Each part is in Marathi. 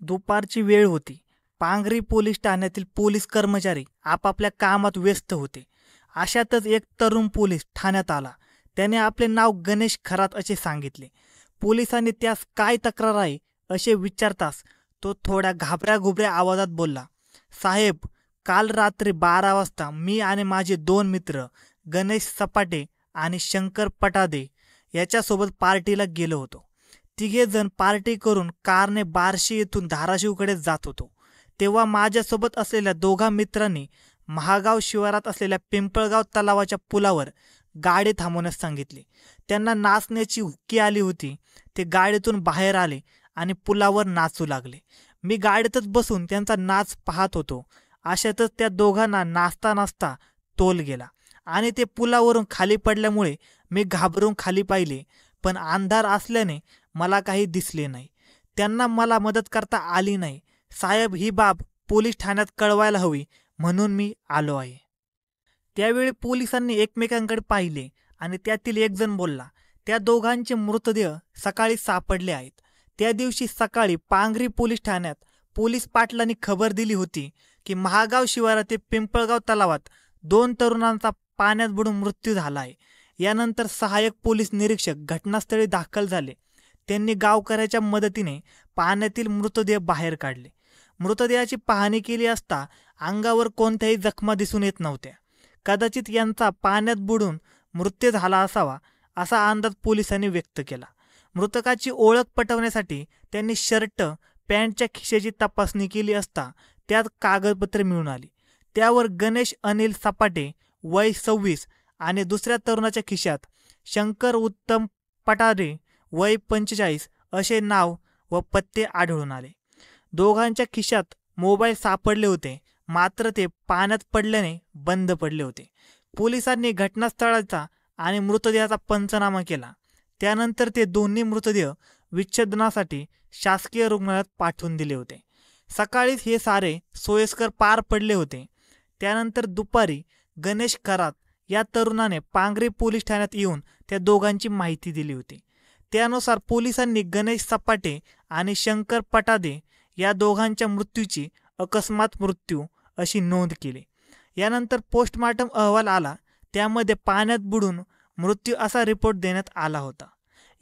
दुपारची वेळ होती. पांगरी पोलीस ठाण्यातील पोलीस कर्मचारी आपापल्या कामात व्यस्त होते. अशातच एक तरुण पोलीस ठाण्यात आला. त्याने आपले नाव गणेश खरात असे सांगितले. पोलिसांनी त्यास काय तक्रार आहे असे विचारताच तो थोड्या घाबऱ्या आवाजात बोलला, साहेब, काल रात्री 12 वाजता मी आणि माझे 2 मित्र गणेश सपाटे आणि शंकर पटादे याच्यासोबत पार्टीला गेलो होतो. तिघे जण पार्टी करून कारने बार्शी येथून धाराशिवकडे जात होतो. तेव्हा माझ्यासोबत असलेल्या दोघा मित्रांनी महागाव शिवारात असलेल्या पिंपळगाव तलावाच्या पुलावर गाडी थांबवण्यास सांगितले. त्यांना नाचण्याची हुक्की आली होती. ते गाडीतून बाहेर आले आणि पुलावर नाचू लागले. मी गाडीतच बसून त्यांचा नाच पाहत होतो. अशातच त्या दोघांना नाचता नाचता तोल गेला आणि ते पुलावरून खाली पडल्यामुळे मी घाबरून खाली पाहिले, पण अंधार असल्याने मला काही दिसले नाही. त्यांना मला मदत करता आली नाही. साहेब, ही बाब पोलीस ठाण्यात कळवायला हवी म्हणून मी आलो आहे. त्यावेळी पोलिसांनी एकमेकांकडे पाहिले आणि त्यातील एक जण बोलला, त्या दोघांचे मृतदेह सकाळी सापडले आहेत. त्या दिवशी सकाळी पांगरी पोलीस ठाण्यात पोलीस पाटलांनी खबर दिली होती की महागाव शिवारातील पिंपळगाव तलावात 2 तरुणांचा पाण्यात बुडून मृत्यू झाला आहे. यानंतर सहाय्यक पोलीस निरीक्षक घटनास्थळी दाखल झाले. त्यांनी गावकऱ्याच्या मदतीने पाण्यातील मृतदेह बाहेर काढले. मृतदेहाची पाहणी केली असता अंगावर कोणत्याही जखमा दिसून येत नव्हत्या. कदाचित यांचा पाण्यात बुडून मृत्यू झाला असावा असा अंदाज पोलिसांनी व्यक्त केला. मृतकाची ओळख पटवण्यासाठी त्यांनी शर्ट पॅन्टच्या खिशाची तपासणी केली असता त्यात कागदपत्रे मिळून आली. त्यावर गणेश अनिल सपाटे वय 26 आणि दुसऱ्या तरुणाच्या खिशात शंकर उत्तम पटारे वय 45 असे नाव व पत्ते आढळून आले. दोघांच्या खिशात मोबाईल सापडले होते, मात्र ते पाण्यात पडल्याने बंद पडले होते. पोलिसांनी घटनास्थळाचा आणि मृतदेहाचा पंचनामा केला. त्यानंतर ते दोन्ही मृतदेह विच्छेदनासाठी शासकीय रुग्णालयात पाठवून दिले होते. सकाळीच हे सारे सोयीस्कर पार पडले होते. त्यानंतर दुपारी गणेश खरात या तरुणाने पांगरी पोलीस ठाण्यात येऊन त्या दोघांची माहिती दिली होती. त्यानुसार पोलिसांनी गणेश सपाटे आणि शंकर पटादे या दोघांच्या मृत्यूची अकस्मात मृत्यू अशी नोंद केली. यानंतर पोस्टमार्टम अहवाल आला. त्यामध्ये पाण्यात बुडून मृत्यू असा रिपोर्ट देण्यात आला होता.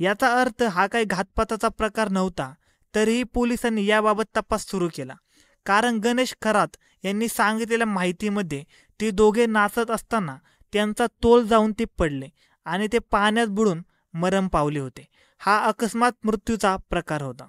याचा अर्थ हा काही घातपाताचा प्रकार नव्हता. तरीही पोलिसांनी याबाबत तपास सुरू केला, कारण गणेश खरात यांनी सांगितलेल्या माहितीमध्ये ते दोघे नाचत असताना त्यांचा तोल जाऊन ते पडले आणि ते पाण्यात बुडून मरण पावले होते. हा अकस्मात मृत्यूचा प्रकार होता.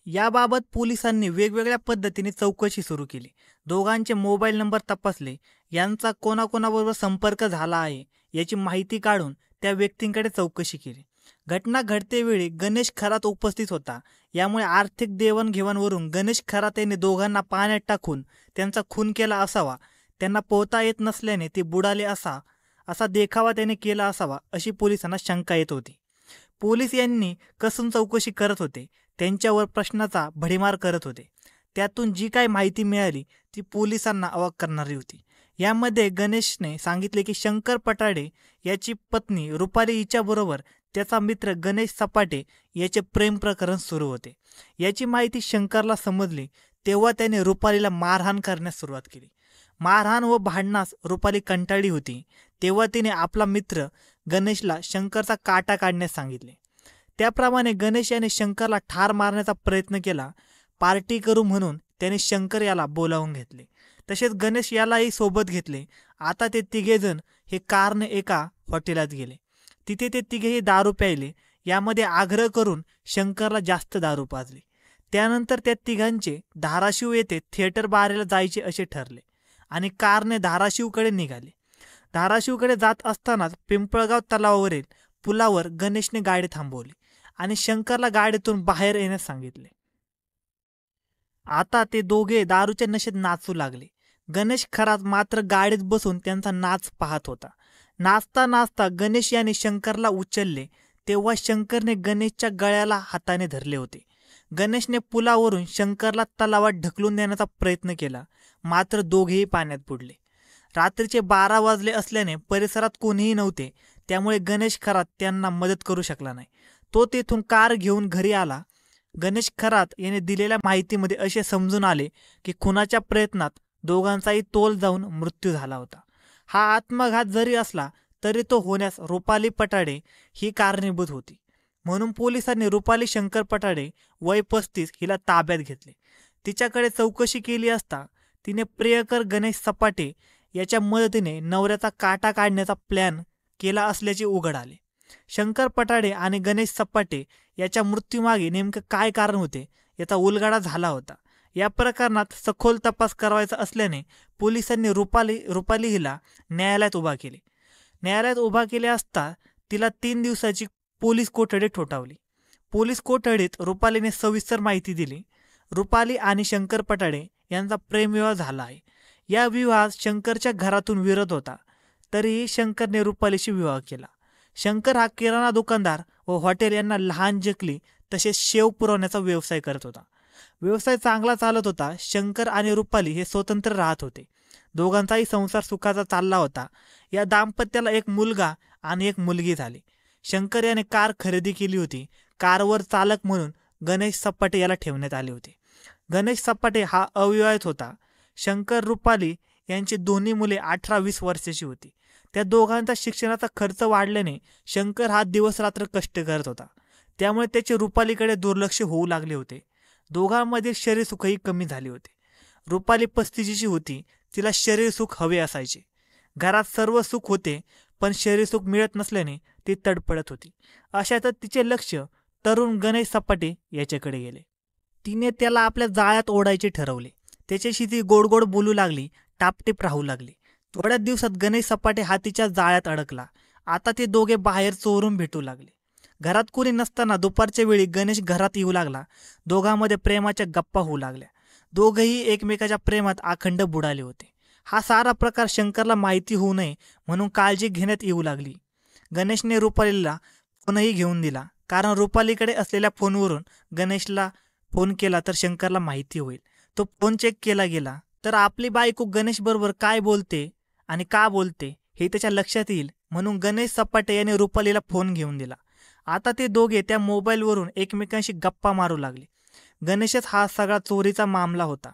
याबाबत पोलिसांनी वेगवेगळ्या पद्धतीने चौकशी सुरू केली. दोघांचे मोबाईल नंबर तपासले. यांचा कोणाकोणाबरोबर संपर्क झाला आहे याची माहिती काढून त्या व्यक्तींकडे चौकशी केली. घटना घडतेवेळी गणेश खरात उपस्थित होता. यामुळे आर्थिक देवाणघेवाणवरून गणेश खरात यांनी दोघांना पाण्यात टाकून त्यांचा खून केला असावा. त्यांना पोहता येत नसल्याने ते बुडाले असा देखावा त्याने केला असावा अशी पोलिसांना शंका येत होती. पोलीस यांनी कसून चौकशी करत होते. त्यांच्यावर प्रश्नाचा भडीमार करत होते. त्यातून जी काही माहिती मिळाली ती पोलिसांना अवाक करणारी होती. यामध्ये गणेशने सांगितले की शंकर पटाडे याची पत्नी रुपाली हिच्याबरोबर त्याचा मित्र गणेश सपाटे याचे प्रेम प्रकरण सुरू होते. याची माहिती शंकरला समजली तेव्हा त्याने रुपालीला मारहाण करण्यास सुरुवात केली. मारहाण व भांडणास रुपाली कंटाळली होती. तेव्हा तिने आपला मित्र गणेशला शंकरचा काटा काढण्यास सांगितले. त्याप्रमाणे गणेश याने शंकरला ठार मारण्याचा प्रयत्न केला. पार्टी करू म्हणून त्याने शंकर याला बोलावून घेतले. तसेच गणेश यालाही सोबत घेतले. आता ते तिघेजण हे कारने एका हॉटेलात गेले. तिथे ते तिघेही दारू प्यायले. यामध्ये आग्रह करून शंकरला जास्त दारू पाजली. त्यानंतर त्या तिघांचे धाराशिव येथे थिएटर बारेला जायचे असे ठरले आणि कारने धाराशिवकडे निघाले. धाराशिवकडे जात असतानाच पिंपळगाव तलावावरील पुलावर गणेशने गाडी थांबवली आणि शंकरला गाडीतून बाहेर येण्यास सांगितले. आता ते दोघे दारूच्या नशेत नाचू लागले. गणेश खरात मात्र गाडीत बसून त्यांचा नाच पाहत होता. नाचता नाचता गणेश याने शंकरला उचलले तेव्हा शंकरने गणेशच्या गळ्याला हाताने धरले होते. गणेशने पुलावरून शंकरला तलावात ढकलून देण्याचा प्रयत्न केला, मात्र दोघेही पाण्यात बुडले. रात्रीचे 12 वाजले असल्याने परिसरात कोणीही नव्हते. त्यामुळे गणेश खरात त्यांना मदत करू शकला नाही. तो तेथून कार घेऊन घरी आला गणेश खरात याने दिलेल्या माहितीमध्ये असे समजून आले की खुनाच्या प्रयत्नात दोघांचाही तोल जाऊन मृत्यू झाला होता. हा आत्मघात जरी असला तरी तो होण्यास रुपाली पटाडे ही कारणीभूत होती. म्हणून पोलिसांनी रुपाली शंकर पटाडे वय 35 हिला ताब्यात घेतले. तिच्याकडे चौकशी केली असता तिने प्रियकर गणेश सपाटे याच्या मदतीने नवऱ्याचा काटा काढण्याचा प्लॅन केला असल्याचे उघड आले. शंकर पटाडे आणि गणेश सपाटे याच्या मृत्यूमागे नेमकं काय कारण होते याचा उलगडा झाला होता. या प्रकरणात सखोल तपास करायचा असल्याने पोलिसांनी रुपाली हिला न्यायालयात उभा केले असता तिला 3 दिवसाची पोलीस कोठडी ठोठावली. पोलीस कोठडीत रुपालीने सविस्तर माहिती दिली. रुपाली आणि शंकर पटाडे यांचा प्रेमविवाह झाला आहे. या विवाहात शंकरच्या घरातून विरोध होता, तरीही शंकरने रुपालीशी विवाह केला. शंकर हा किराणा दुकानदार व हॉटेल यांना लहान जकली तसेच शेव पुरवण्याचा व्यवसाय करत होता. व्यवसाय चांगला चालत होता. शंकर आणि रुपाली हे स्वतंत्र राहत होते. दोघांचाही संसार सुखाचा चालला होता. या दाम्पत्याला एक मुलगा आणि एक मुलगी झाली. शंकर याने कार खरेदी केली होती. कारवर चालक म्हणून गणेश सपाटे याला ठेवण्यात आले होते. गणेश सपाटे हा अविवाहित होता. शंकर रुपाली यांची दोन्ही मुले 18-20 वर्षाची होती. त्या दोघांचा शिक्षणाचा खर्च वाढल्याने शंकर हा दिवसरात्र कष्ट करत होता. त्यामुळे त्याचे रुपालीकडे दुर्लक्ष होऊ लागले होते. दोघांमधील शरीरसुखही कमी झाले होते. रुपाली 35ची होती. तिला शरीरसुख हवे असायचे. घरात सर्व सुख होते पण शरीरसुख मिळत नसल्याने ती तडफडत होती. अशातच तिचे लक्ष तरुण गणेश सपाटे याच्याकडे गेले. तिने त्याला आपल्या जाळ्यात ओढायचे ठरवले. त्याच्याशी ती गोड गोड बोलू लागली, टापटीप राहू लागली. थोड्याच दिवसात गणेश सपाटे हा तिच्या जाळ्यात अडकला. आता ते दोघे बाहेर चोरून भेटू लागले. घरात कोणी नसताना दुपारच्या वेळी गणेश घरात येऊ लागला. दोघांमध्ये प्रेमाच्या गप्पा होऊ लागल्या. दोघेही एकमेकाच्या प्रेमात अखंड बुडाले होते. हा सारा प्रकार शंकरला माहिती होऊ नये म्हणून काळजी घेण्यात येऊ लागली. गणेशने रुपालीला फोनही घेऊन दिला, कारण रुपालीकडे असलेल्या फोनवरून गणेशला फोन केला तर शंकरला माहिती होईल. तो फोन चेक केला गेला तर आपली बायको गणेश बरोबर काय बोलते आणि का बोलते हे त्याच्या लक्षात येईल, म्हणून गणेश सपाटे याने रुपालीला फोन घेऊन दिला. आता ते दोघे त्या मोबाईलवरून एकमेकांशी गप्पा मारू लागले. गणेशच हा सगळा चोरीचा मामला होता.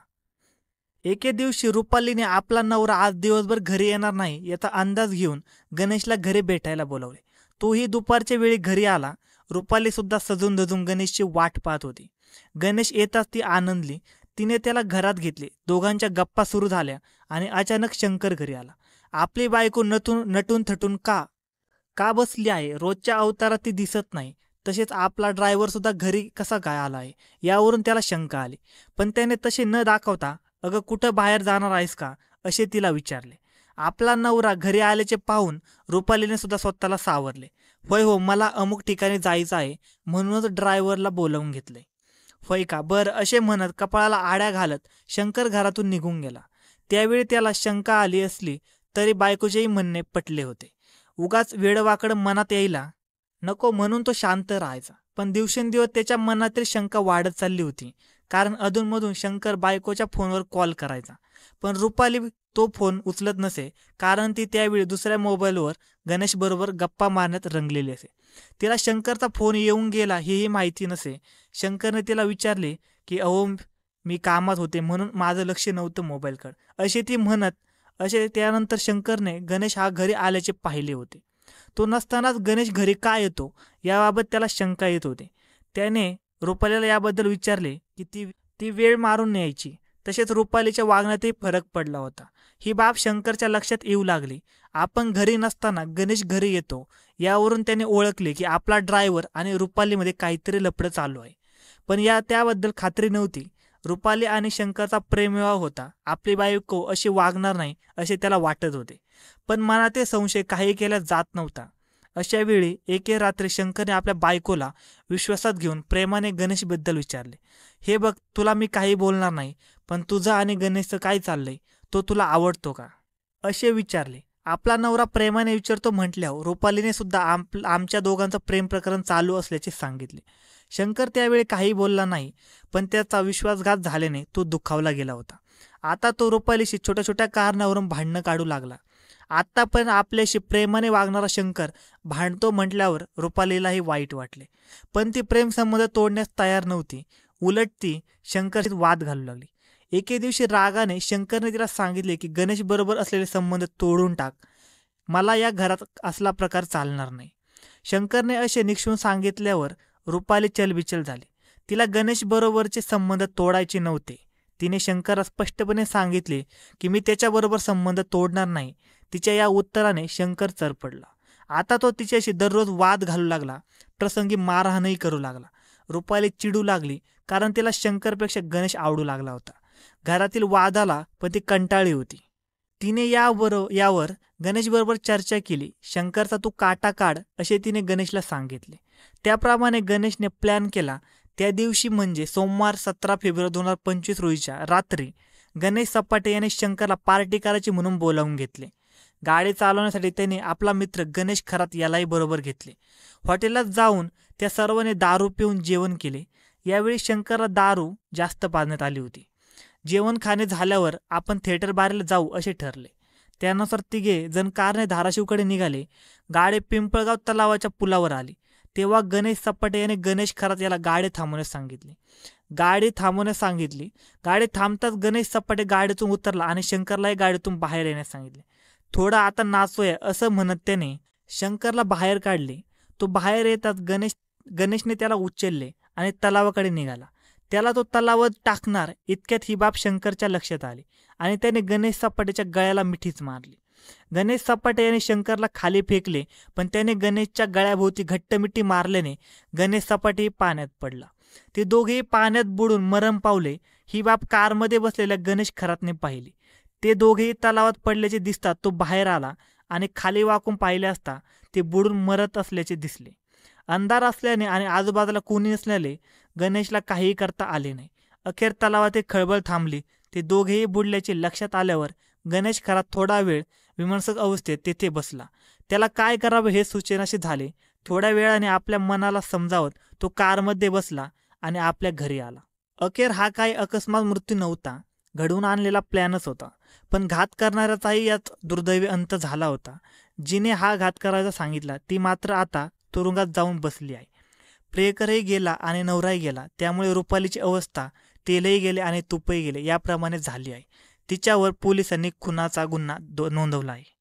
एके दिवशी रुपालीने आपला नवरा आज दिवसभर घरी येणार नाही याचा अंदाज घेऊन गणेशला घरी भेटायला बोलावले. तोही दुपारच्या वेळी घरी आला. रुपाली सुद्धा सजून धजून गणेशची वाट पाहत होती. गणेश येताच ती आनंदली. तिने त्याला घरात घेतले. दोघांच्या गप्पा सुरू झाल्या आणि अचानक शंकर घरी आला. आपली बायको नटून थटून का बसली आहे? रोजच्या अवतारात ती दिसत नाही. तसेच आपला ड्रायव्हर सुद्धा घरी कसा काय आला आहे यावरून त्याला शंका आली. पण त्याने तसे न दाखवता अगं कुठं बाहेर जाणार आहेस का असे तिला विचारले. आपला नवरा घरी आल्याचे पाहून रुपालीने सुद्धा स्वतःला सावरले. होय हो, मला अमुक ठिकाणी जायचं आहे म्हणूनच ड्रायव्हरला बोलावून घेतले. होय का, बरं असे म्हणत कपाळाला आड्या घालत शंकर घरातून निघून गेला. त्यावेळी त्याला शंका आली असली तरी बायकोचेही म्हणणे पटले होते. उगाच वेडवाकड मनात यायला नको म्हणून तो शांत राहायचा. पण दिवसेंदिवस त्याच्या मनातील शंका वाढत चालली होती. कारण अधूनमधून शंकर बायकोच्या फोनवर कॉल करायचा, पण रुपाली तो फोन उचलत नसे, कारण ती त्यावेळी दुसऱ्या मोबाईलवर गणेश बरोबर गप्पा मारण्यात रंगलेली असे. तिला शंकरचा फोन येऊन गेला हेही माहिती नसे. शंकरने तिला विचारले की अहो मी कामात होते म्हणून माझं लक्ष नव्हतं मोबाईलकडे असे ती म्हणत असे. त्यानंतर शंकरने गणेश हा घरी आल्याचे पाहिले होते. तो नसतानाच गणेश घरी का येतो याबाबत त्याला शंका येत होते. त्याने रुपालीला याबद्दल विचारले की ती वेळ मारून न्यायची. तसेच रुपालीच्या वागण्यातही फरक पडला होता. ही बाब शंकरच्या लक्षात येऊ लागली. आपण घरी नसताना गणेश घरी येतो यावरून त्याने ओळखले की आपला ड्रायव्हर आणि रुपालीमध्ये काहीतरी लफडं चालू आहे. पण त्याबद्दल खात्री नव्हती. रुपाली आणि शंकरचा प्रेमविवाह होता. आपली बायको अशी वागणार नाही असे त्याला वाटत होते, पण मनातील संशय काही केला जात नव्हता. अशा वेळी एके रात्री शंकरने आपल्या बायकोला विश्वासात घेऊन प्रेमाने गणेशबद्दल विचारले. हे बघ, तुला मी काही बोलणार नाही, पण तुझं आणि गणेशचं काय चाललंय, तो तुला आवडतो का असे विचारले. आपला नवरा प्रेमाने विचारतो म्हटल्यावर रुपालीने सुद्धा आमच्या दोघांचं प्रेम प्रकरण चालू असल्याचे सांगितले. शंकर त्यावेळी काही बोलला नाही, पण त्याचा विश्वासघात झाल्याने तो दुखावला गेला होता. आता तो रुपालीशी छोट्या छोट्या कारणावरून भांडणं काढू लागला. आत्तापर्यंत आपल्याशी प्रेमाने वागणारा शंकर भांडतो म्हटल्यावर रुपालीलाही वाईट वाटले, पण ती प्रेम संबंध तोडण्यास तयार नव्हती. उलट ती शंकरशी वाद घालू लागली. एके दिवशी रागाने शंकरने तिला सांगितले की गणेश बरोबर असलेले संबंध तोडून टाक, मला या घरात असला प्रकार चालणार नाही. शंकरने असे निक्षून सांगितल्यावर रुपाली चलबिचल झाली. तिला गणेश बरोबरचे संबंध तोडायचे नव्हते. तिने शंकरला स्पष्टपणे सांगितले की मी त्याच्याबरोबर संबंध तोडणार नाही. तिच्या या उत्तराने शंकर चरपडला. आता तो तिच्याशी दररोज वाद घालू लागला, प्रसंगी मारहाणही करू लागला. रुपाली चिडू लागली, कारण तिला शंकरपेक्षा गणेश आवडू लागला होता. घरातील वादाला पण ती कंटाळली होती. तिने यावर गणेश बरोबर चर्चा केली. शंकरचा तू काटा काढ असे तिने गणेशला सांगितले. त्याप्रमाणे गणेशने प्लॅन केला. त्या दिवशी म्हणजे सोमवार 17 फेब्रुवारी 2025 रोजीच्या रात्री गणेश सपाटे याने शंकरला पार्टी करायची म्हणून बोलावून घेतले. गाडी चालवण्यासाठी त्याने आपला मित्र गणेश खरात यालाही बरोबर घेतले. हॉटेलात जाऊन त्या सर्वांनी दारू पिऊन जेवण केले. यावेळी शंकरला दारू जास्त पाजण्यात आली होती. जेवण खाणे झाल्यावर आपण थिएटर बाहेर जाऊ असे ठरले. त्यानुसार तिघे जण कारने धाराशिवकडे निघाले. गाडी पिंपळगाव तलावाच्या पुलावर आली तेव्हा गणेश सपाटे याने गणेश खरात याला गाडी थांबवण्यास सांगितली. गाडी थांबताच गणेश सपाटे गाडीतून उतरला आणि शंकरलाही गाडीतून बाहेर येण्यास सांगितले. थोडा आता नाचूया असं म्हणत त्याने शंकरला बाहेर काढले. तो बाहेर येताच गणेशने त्याला उचलले आणि तलावाकडे निघाला. त्याला तो तलावात टाकणार इतक्यात ही बाब शंकरच्या लक्षात आली आणि त्याने गणेश सपाटेच्या गळ्याला मिठीच मारली. गणेश सपाटे याने शंकरला खाली फेकले, पण त्याने गणेशच्या गळ्याभोवती घट्ट मिठी मारल्याने गणेश सपाटेही पाण्यात पडला. ते दोघेही पाण्यात बुडून मरण पावले. ही बाब कारमध्ये बसलेल्या गणेश खरातने पाहिली. ते दोघेही तलावात पडल्याचे दिसतात तो बाहेर आला आणि खाली वाकून पाहिले असता ते बुडून मरत असल्याचे दिसले. अंधार असल्याने आणि आजूबाजूला कोणी नसल्याने गणेशला काहीही करता आले नाही. अखेर तलावात खळबळ थांबली. ते दोघेही बुडल्याचे लक्षात आल्यावर गणेश खरात थोडा वेळ विमर्शक अवस्थेत तेथे बसला. त्याला काय करावे हे सुचेनासे झाले. थोड्या वेळाने आपल्या मनाला समजावत तो कारमध्ये बसला आणि आपल्या घरी आला. अखेर हा काही अकस्मात मृत्यू नव्हता, घडवून आणलेला प्लॅनच होता. पण घात करणाऱ्याचाही यात दुर्दैवी अंत झाला होता. जिने हा घात करायचा सांगितला ती मात्र आता तुरुंगात जाऊन बसली आहे. प्रियकरही गेला आणि नवराही गेला. त्यामुळे रुपालीची अवस्था तेलही गेले आणि तुपही गेले याप्रमाणे झाली आहे. तिच्यावर पोलिसांनी खुनाचा गुन्हा नोंदवला आहे.